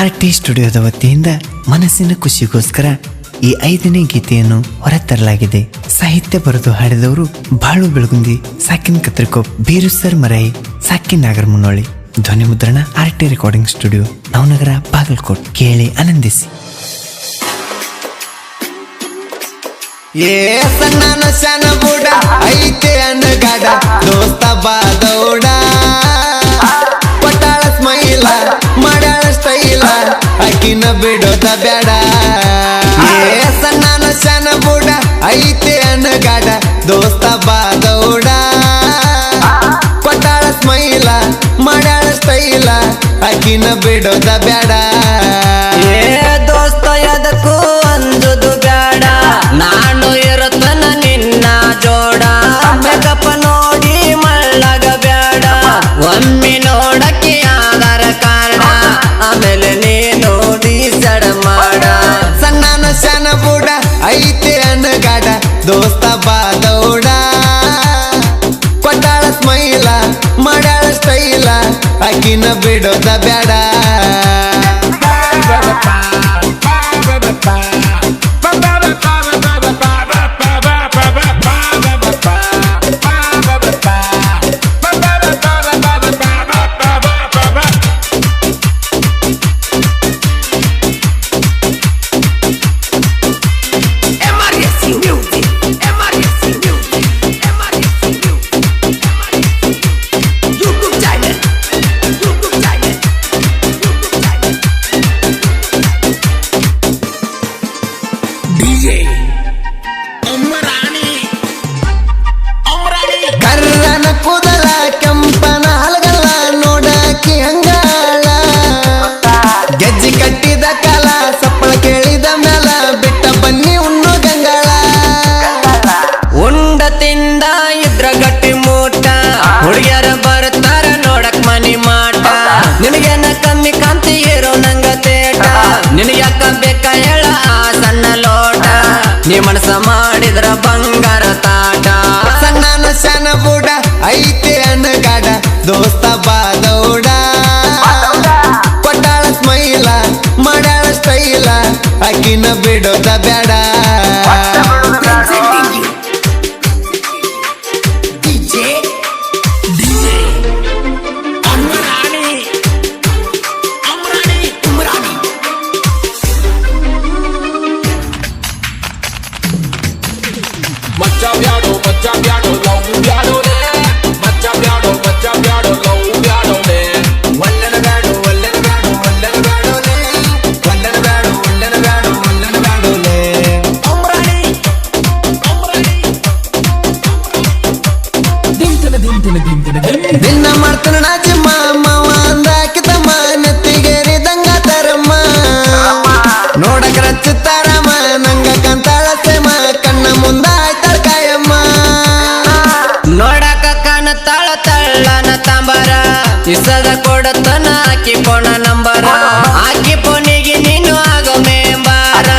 RT ಸ್ಟುಡಿಯೋದ ವತಿಯಿಂದ ಮನಸ್ಸಿನ ಖುಷಿಗೋಸ್ಕರ ಈ 5ನೇ ಗೀತೆಯನ್ನು ಹೊರತರಲಾಗಿದೆ. ಸಾಹಿತ್ಯ ಬರೆದು ಹಾಡಿದವರು ಬಾಳು ಬೆಳಗುಂದಿ, ಸಾಕಿನ್ ಕತ್ರಿಕೋಪ್, ಬೀರು ಸರ್ ಮರಾಯಿ, ಸಾಕಿನ್ ನಾಗರ್ ಮುನ್ನೋಳಿ. ಧ್ವನಿ ಮುದ್ರಣ RT recording studio, Navanagar, Bagalkot. ಕೇಳಿ ಆನಂದಿಸಿ. ಸಣ್ಣ ಶನ ಬುಡ ಐತೆ ಅನ್ನಗಾಡ ದೋಸ್ತ ಬಾದೌಡ ಪಟಾಳ ಸ್ಮೈಲ ಮಾಡ್ಯಾಳ ಸ್ಟೈಲ ಆಕಿನ ಬಿಡೋದ ಬ್ಯಾಡ. ಸಣ್ಣ ಶನ ಬುಡ ಐತೆ ಅನ್ನಗಾಡ ದೋಸ್ತ ಬಾದೌಡ ಪಟಾಳ ಸ್ಮೈಲ ಮಾಡ್ಯಾಳ ಸ್ಟೈಲ ಆಕಿನ ಬಿಡೋದ ಬ್ಯಾಡ. ದೋಸ್ತ ಎದಕ್ಕೂ ಅಂಜುದು ಬ್ಯಾಡ, ನಾನು ಇರುತ್ತನ ನಿನ್ನ ಜೋಡ. ಮೇಕಪ್ಪ ನೋಡಿ ಮಳ್ಳಗ ಬ್ಯಾಡ, ಒಮ್ಮೆ ನೋಡಕ್ಕೆ ಆಧಾರ ಕಾರ್ಡ, ಆಮೇಲೆ ನೀನು ಡಿಸೈಡ್ ಮಾಡ. ಸಣ್ಣ ಶನ ಬುಡ ಐತೆ ಅನ್ನಗಾಡ ದೋಸ್ತ ಬಾದೌಡ ಕೊಟ್ಟಾಳ ಸ್ಮೈಲ ಮಾಡ್ಯಾಳ ಸ್ಟೈಲ ಆಕಿನ ಬಿಡೋದ ಬ್ಯಾಡ. ಕರ್ರನ ಕೂದಲ ಕೆಂಪನ ಹಲಗಲ್ಲ ನೋಡಾಕಿ ಹಂಗಾಳ, ಗೆಜ್ಜಿ ಕಟ್ಟಿದ ಕಾಲ ಸಪ್ಪಳ ಕೇಳಿದ ಮ್ಯಾಲ ಬಿಟ್ಟ ಬನ್ನಿ ಉಣ್ಣು ಗಂಗಾಳ. ಉಂಡ ತಿಂದ ಇದ್ರ ಗಟ್ಟಿ ಮೂಟ, ಹುಡುಗಿಯರ ಬರ್ತಾರ ನೋಡಕ್ ಮನಿ ಮಾಟ. ನಿನಗೇನ ಕಮ್ಮಿ ಕಾಂತಿ ಇರೋ ನಂಗ ತೇಟ, ನಿನಗ್ಯಾಕ ಬೇಕ ಹೇಳ ಆ ಸಣ್ಣ ಲೋಟ. ನೀ ಮನಸ ಮಾಡಿದ್ರ ಬಂಗಾರ ತಾಟ. ಸಣ್ಣ ಶನ ಬುಡ ಐತೆ ಅನ್ನಗಾಡ ದೋಸ್ತ ಬಾದೌಡ ಕೊಟ್ಟಾಳ ಸ್ಮೈಲ ಮಾಡ್ಯಾಳ ಸ್ಟೈಲ ಆಕಿನ ಬಿಡೋದ ಬ್ಯಾಡ. ದಿನ ಮಾಡ್ತಾನ ನಾಜಮ್ಮ ಮಾವ ಅಂದಾಕಿತಮ್ಮ ನೆತ್ತಿಗೇರಿದಂಗ ತರಮ್ಮ ನೋಡಕ ರಚ್ಚುತ್ತಾರಮ್ಮ ನಂಗ ಕಂತಾಳ ಸೇಮ ಕಣ್ಣ ಮುಂದ ಆಯ್ತಾಳ ಕಾಯಮ್ಮ. ನೋಡಕ ಕಾಣತಾಳ ತಳ್ಳನ ತಾಂಬರ, ಇಸದ ಕೊಡತನ ಆಕಿ ಫೋನ ನಂಬರ. ಆಕಿ ಫೋನಿಗೆ ನೀನು ಆಗೋ ಮೆಂಬಾರ,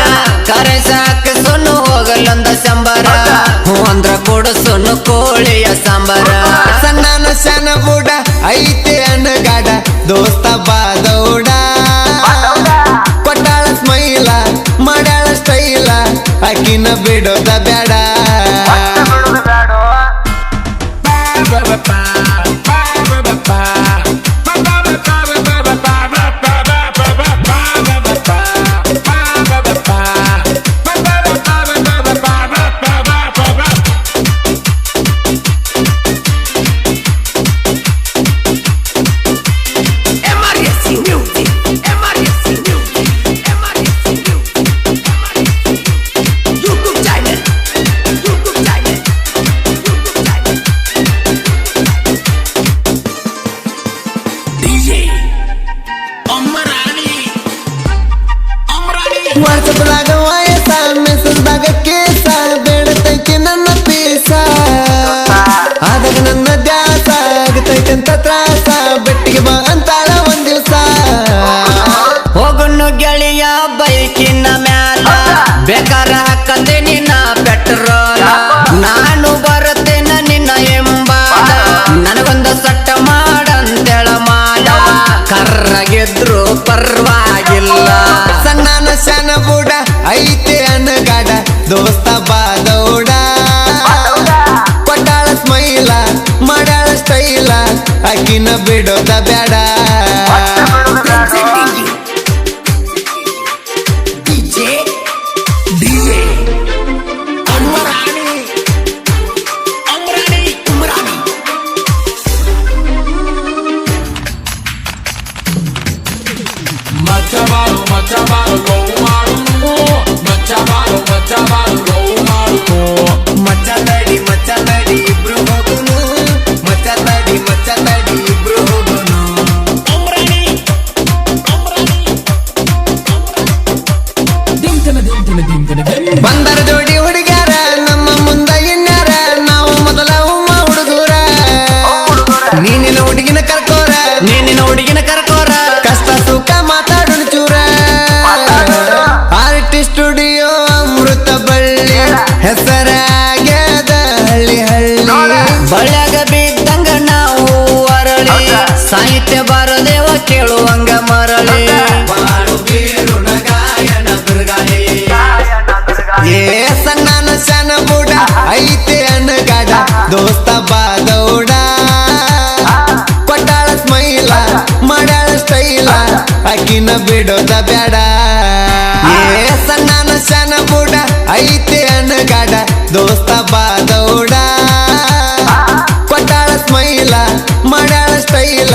ಕರೆ ಸಾಕ ಸುನ್ನು ಹೋಗಲೊಂದ ಸಂಬರ. ಹೂ ಅಂದ್ರ ಕೊಡು ಸುನ್ನು ಕೋಳಿಯ ಸಾಂಬಾರ. ಸಣ್ಣ ಶನ ಬುಡ ಐತೆ ಅನ್ನಗಾಡ ದೋಸ್ತ ಬಾದೌಡ ಕೊಟ್ಟಾಳ ಸ್ಮೈಲ ಮಾಡ್ಯಾಳ ಸ್ಟೈಲ ಆಕಿನ ಬಿಡೋದ ಬ್ಯಾಡ. ವಾಟ್ಸಪ್ದಾಗ ವಯಸ್ಸ ಮೆಸೇಜ್ದಾಗ ಕೇಸ ಬೇಡತೈತಿ ನನ್ನ ಪೀಸ, ಆದಾಗ ನನ್ನ ದ್ಯಾಸ ಆಗತೈತಿ ಅಂತ ತ್ರಾಸ, ಬೆಟ್ಟಿಗೆ ಬಾ ಅಂತಾಳ ಒಂದ್ ದಿವ್ಸ. ಹೋಗುಣ್ಣು ಗೆಳೆಯ ಬೈಕಿನ ಮ್ಯಾಲ, ಬೇಕಾರ ಹಾಕತೇನಿ ನಾ ಪೆಟ್ರೋಲ. ನಾನು ಬರುತ್ತೇನ ನಿನ್ನ ಎಂಬಾಲ, ನನಗೊಂದು ಸಟ್ಟ ಮಾಡಂತೇಳ ಮಾಲ. ಕರ್ರಗಿದ್ರು ಪರ್ವಾಗಿ ದೋಸ್ತ ಬಾದೌಡ ಕೊಟ್ಟಾಳ ಸ್ಮೈಲ ಮಾಡ್ಯಾಳ ಸ್ಟೈಲ ಆಕಿನ ಬಿಡೋದ ಬ್ಯಾಡ ಮಚ್ಚ ತಡಿ ಇಬ್ರು ಹೋಗುನು ಮಚ್ಚ ತಡಿ ಇಬ್ರು ಹೋಗುನು ಬಂದರ ಜೋಡಿ ಹುಡುಗ್ಯಾರ ನಮ್ಮ ಮುಂದ ಇನ್ಯಾರ ನಾವು ಮೊದಲ ಉಮ್ಮ ಹುಡುಗೂರ ನೀನಿನ ಹುಡುಗಿನ ಕರ್ಕೋರ ಕಷ್ಟ ಸುಖ ಮಾತಾಡೋಣ ಚೂರ ಆರ್ಟಿಸ್ಟ್ ಸ್ಟುಡಿಯೋ ಅಮೃತ ಬಳ್ಳಿ ಹೆಸರಾಗ್ಯದ ಹಳ್ಳಿ ಬಳ್ಯಾಗ ಬಿದ್ದಂಗ ನಾವು ಅರಳಿ ಸಾಹಿತ್ಯ ಬಾರದೇವ ಕೇಳುವಂಗ ಮರಳಿ ಏ ಸಣ್ಣ ಸಣ್ಣ ಬುಡ ಐತೆ ಅಣ್ಣಗಾಡ ದೋಸ್ತ ಬಾದೌಡ ಕೊಟ್ಟಾಳ ಸ್ಮೈಲ ಮಾಡ್ಯಾಳ ಸ್ಟೈಲ ಆಕಿನ ಬಿಡೋದ ಬ್ಯಾಡ ಏ ಸಣ್ಣ ಸಣ್ಣ ಬುಡ ಐತೆ ಅಣ್ಣಗಾಡ ದೋಸ್ತ ಬಾದೌಡ ಕೊಟ್ಟಾಳ ಸ್ಮೈಲ ಮಾಡ್ಯಾಳ ಸ್ಟೈಲ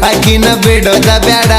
ಆಕಿನ ಬಿಡೋದ ಬ್ಯಾಡ